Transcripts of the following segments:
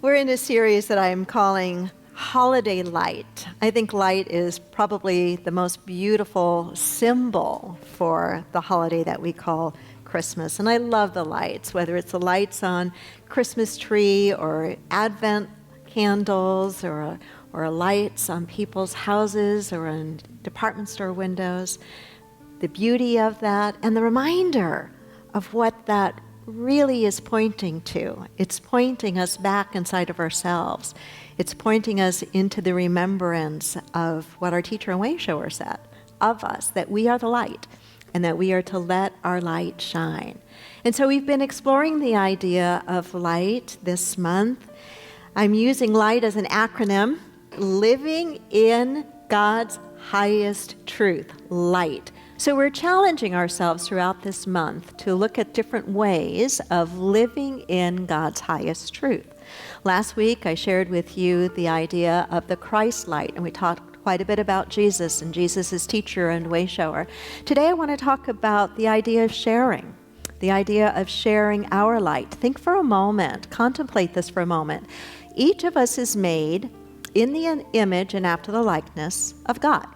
We're in a series that I'm calling Holiday Light. I think light is probably the most beautiful symbol for the holiday that we call Christmas. And I love the lights, whether it's the lights on Christmas tree or Advent candles or lights on people's houses or in department store windows. The beauty of that and the reminder of what that really is pointing to. It's pointing us back inside of ourselves. It's pointing us into the remembrance of what our teacher and way shower said of us, that we are the light and that we are to let our light shine. And so we've been exploring the idea of light this month. I'm using light as an acronym, living in God's highest truth, light. So we're challenging ourselves throughout this month to look at different ways of living in God's highest truth. Last week, I shared with you the idea of the Christ light, and we talked quite a bit about Jesus and Jesus' teacher and way shower. Today, I want to talk about the idea of sharing, the idea of sharing our light. Think for a moment, contemplate this for a moment. Each of us is made in the image and after the likeness of God,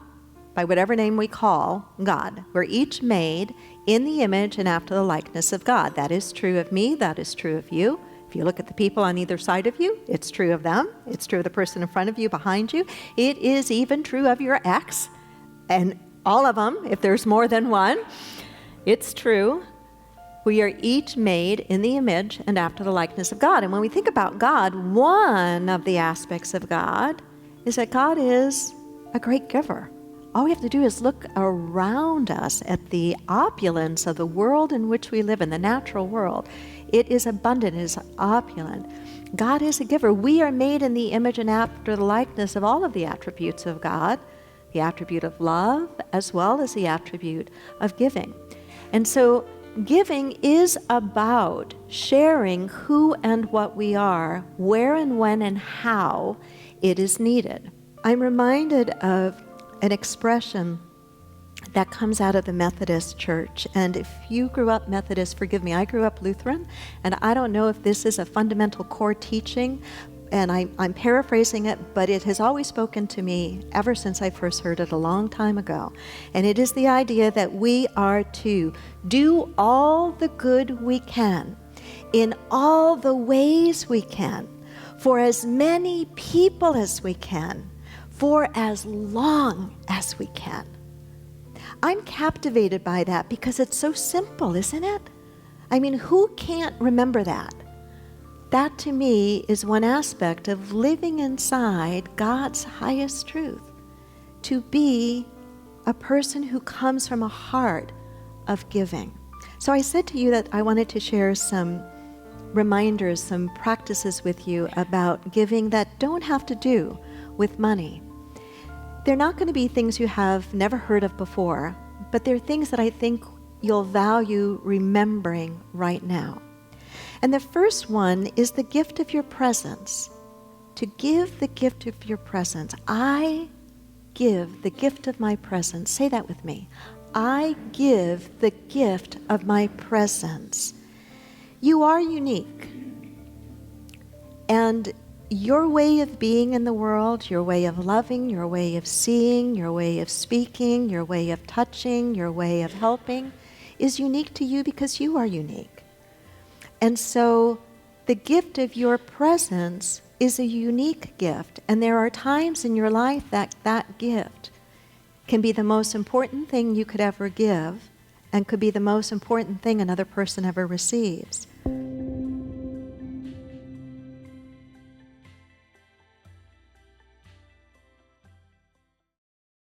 by whatever name we call God. We're each made in the image and after the likeness of God. That is true of me, that is true of you. If you look at the people on either side of you, it's true of them. It's true of the person in front of you, behind you. It is even true of your ex, and all of them, if there's more than one. It's true. We are each made in the image and after the likeness of God. And when we think about God, one of the aspects of God is that God is a great giver. All we have to do is look around us at the opulence of the world in which we live in, the natural world. It is abundant, it is opulent. God is a giver. We are made in the image and after the likeness of all of the attributes of God, the attribute of love as well as the attribute of giving. And so giving is about sharing who and what we are, where and when and how it is needed. I'm reminded of an expression that comes out of the Methodist Church. And if you grew up Methodist, forgive me, I grew up Lutheran, and I don't know if this is a fundamental core teaching, and I'm paraphrasing it, but it has always spoken to me ever since I first heard it a long time ago. And it is the idea that we are to do all the good we can, in all the ways we can, for as many people as we can, for as long as we can. I'm captivated by that because it's so simple, isn't it? I mean, who can't remember that? That to me is one aspect of living inside God's highest truth, to be a person who comes from a heart of giving. So I said to you that I wanted to share some reminders, some practices with you about giving that don't have to do with money. They're not going to be things you have never heard of before, but they're things that I think you'll value remembering right now. And the first one is the gift of your presence. To give the gift of your presence. I give the gift of my presence. Say that with me. I give the gift of my presence. You are unique. And your way of being in the world, your way of loving, your way of seeing, your way of speaking, your way of touching, your way of helping is unique to you because you are unique. And so the gift of your presence is a unique gift. And there are times in your life that that gift can be the most important thing you could ever give and could be the most important thing another person ever receives.